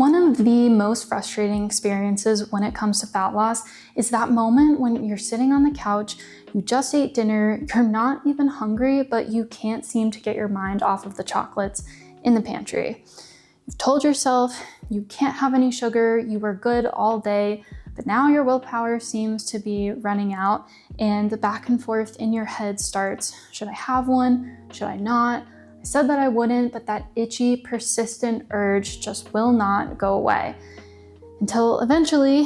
One of the most frustrating experiences when it comes to fat loss is that moment when you're sitting on the couch, you just ate dinner, you're not even hungry, but you can't seem to get your mind off of the chocolates in the pantry. You've told yourself you can't have any sugar, you were good all day, but now your willpower seems to be running out and the back and forth in your head starts. Should I have one? Should I not? I said that I wouldn't, but that itchy, persistent urge just will not go away. Until eventually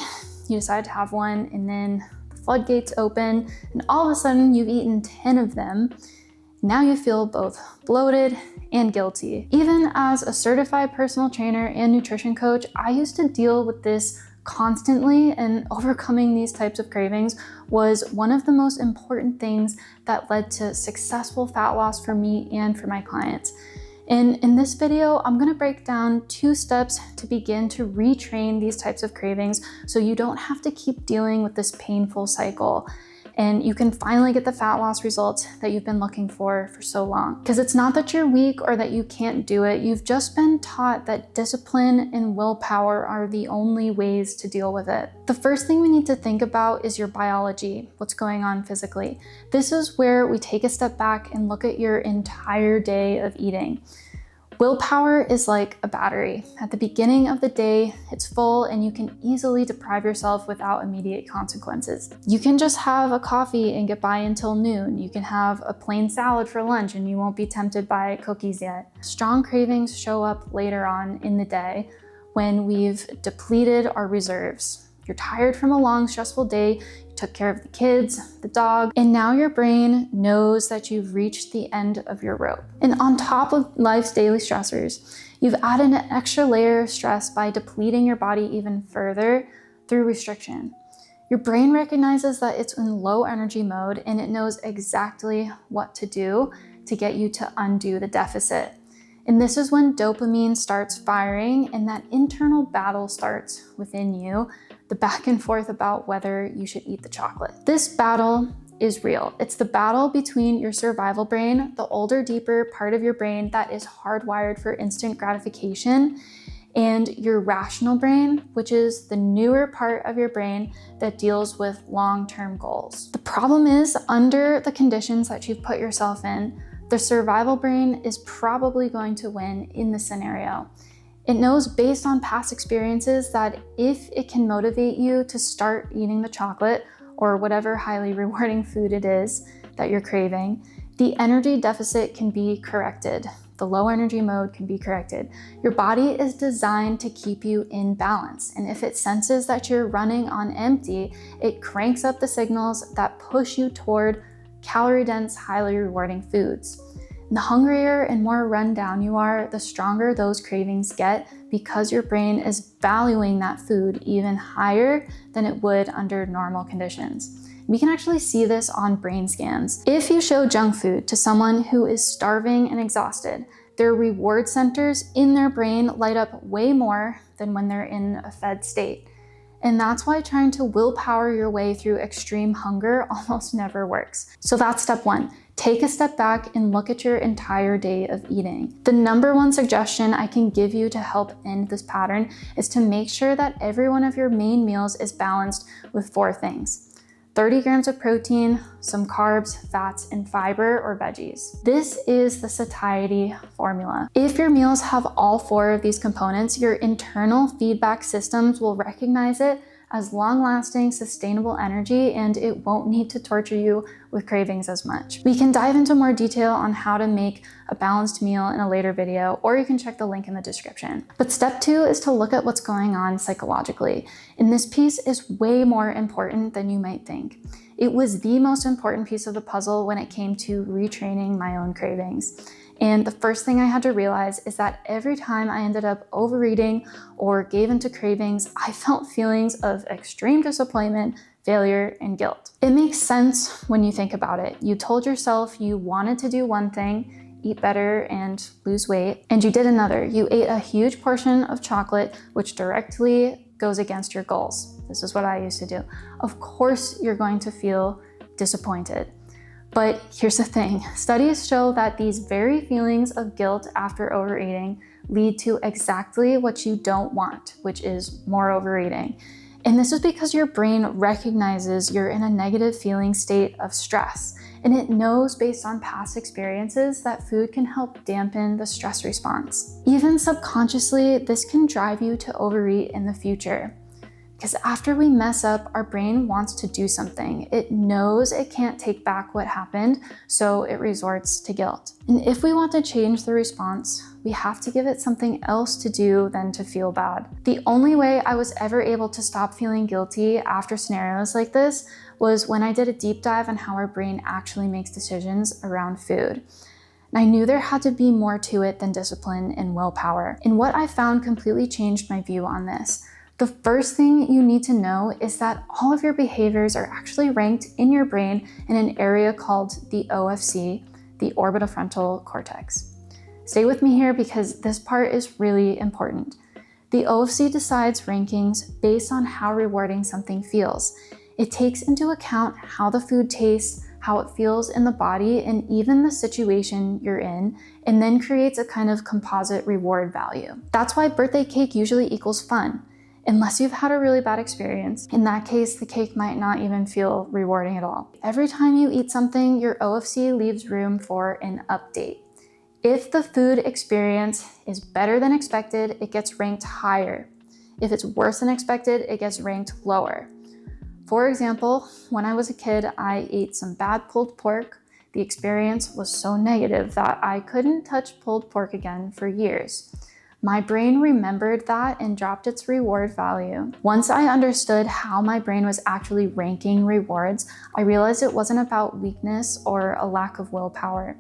you decide to have one and then the floodgates open and all of a sudden you've eaten 10 of them. Now you feel both bloated and guilty. Even as a certified personal trainer and nutrition coach, I used to deal with this constantly, and overcoming these types of cravings was one of the most important things that led to successful fat loss for me and for my clients. And in this video, I'm gonna break down 2 steps to begin to retrain these types of cravings so you don't have to keep dealing with this painful cycle. And you can finally get the fat loss results that you've been looking for so long. Because it's not that you're weak or that you can't do it, you've just been taught that discipline and willpower are the only ways to deal with it. The first thing we need to think about is your biology, what's going on physically. This is where we take a step back and look at your entire day of eating. Willpower is like a battery. At the beginning of the day, it's full and you can easily deprive yourself without immediate consequences. You can just have a coffee and get by until noon. You can have a plain salad for lunch and you won't be tempted by cookies yet. Strong cravings show up later on in the day when we've depleted our reserves. You're tired from a long, stressful day, you took care of the kids, the dog, and now your brain knows that you've reached the end of your rope. And on top of life's daily stressors, you've added an extra layer of stress by depleting your body even further through restriction. Your brain recognizes that it's in low energy mode and it knows exactly what to do to get you to undo the deficit. And this is when dopamine starts firing and that internal battle starts within you, the back and forth about whether you should eat the chocolate. This battle is real. It's the battle between your survival brain, the older, deeper part of your brain that is hardwired for instant gratification, and your rational brain, which is the newer part of your brain that deals with long-term goals. The problem is, under the conditions that you've put yourself in, the survival brain is probably going to win in this scenario. It knows based on past experiences that if it can motivate you to start eating the chocolate or whatever highly rewarding food it is that you're craving, the energy deficit can be corrected. The low energy mode can be corrected. Your body is designed to keep you in balance. And if it senses that you're running on empty, it cranks up the signals that push you toward calorie-dense, highly rewarding foods. The hungrier and more run down you are, the stronger those cravings get because your brain is valuing that food even higher than it would under normal conditions. We can actually see this on brain scans. If you show junk food to someone who is starving and exhausted, their reward centers in their brain light up way more than when they're in a fed state. And that's why trying to willpower your way through extreme hunger almost never works. So that's step 1. Take a step back and look at your entire day of eating. The number 1 suggestion I can give you to help end this pattern is to make sure that every one of your main meals is balanced with 4 things. 30 grams of protein, some carbs, fats, and fiber or veggies. This is the satiety formula. If your meals have all 4 of these components, your internal feedback systems will recognize it as long-lasting, sustainable energy, and it won't need to torture you with cravings as much. We can dive into more detail on how to make a balanced meal in a later video, or you can check the link in the description. But step 2 is to look at what's going on psychologically. And this piece is way more important than you might think. It was the most important piece of the puzzle when it came to retraining my own cravings. And the first thing I had to realize is that every time I ended up overeating or gave into cravings, I felt feelings of extreme disappointment, failure, and guilt. It makes sense when you think about it. You told yourself you wanted to do one thing, eat better and lose weight, and you did another. You ate a huge portion of chocolate, which directly goes against your goals. This is what I used to do. Of course, you're going to feel disappointed. But here's the thing, studies show that these very feelings of guilt after overeating lead to exactly what you don't want, which is more overeating. And this is because your brain recognizes you're in a negative feeling state of stress, and it knows based on past experiences that food can help dampen the stress response. Even subconsciously, this can drive you to overeat in the future. Because after we mess up, our brain wants to do something. It knows it can't take back what happened, so it resorts to guilt. And if we want to change the response, we have to give it something else to do than to feel bad. The only way I was ever able to stop feeling guilty after scenarios like this was when I did a deep dive on how our brain actually makes decisions around food. And I knew there had to be more to it than discipline and willpower. And what I found completely changed my view on this. The first thing you need to know is that all of your behaviors are actually ranked in your brain in an area called the OFC, the orbitofrontal cortex. Stay with me here because this part is really important. The OFC decides rankings based on how rewarding something feels. It takes into account how the food tastes, how it feels in the body, and even the situation you're in, and then creates a kind of composite reward value. That's why birthday cake usually equals fun. Unless you've had a really bad experience. In that case, the cake might not even feel rewarding at all. Every time you eat something, your OFC leaves room for an update. If the food experience is better than expected, it gets ranked higher. If it's worse than expected, it gets ranked lower. For example, when I was a kid, I ate some bad pulled pork. The experience was so negative that I couldn't touch pulled pork again for years. My brain remembered that and dropped its reward value. Once I understood how my brain was actually ranking rewards, I realized it wasn't about weakness or a lack of willpower.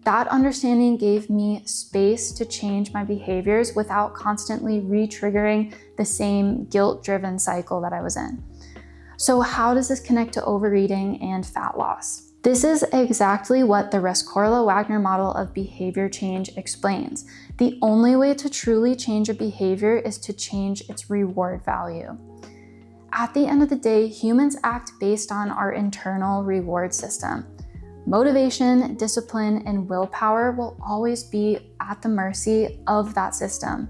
That understanding gave me space to change my behaviors without constantly re-triggering the same guilt-driven cycle that I was in. So how does this connect to overeating and fat loss? This is exactly what the Rescorla-Wagner model of behavior change explains. The only way to truly change a behavior is to change its reward value. At the end of the day, humans act based on our internal reward system. Motivation, discipline, and willpower will always be at the mercy of that system.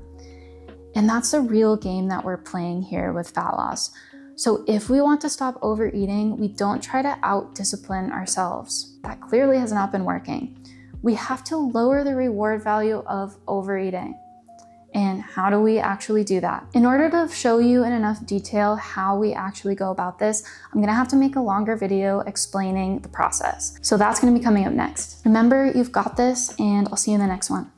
And that's the real game that we're playing here with fat loss. So if we want to stop overeating, we don't try to out-discipline ourselves. That clearly has not been working. We have to lower the reward value of overeating. And how do we actually do that? In order to show you in enough detail how we actually go about this, I'm gonna have to make a longer video explaining the process. So that's gonna be coming up next. Remember, you've got this, and I'll see you in the next one.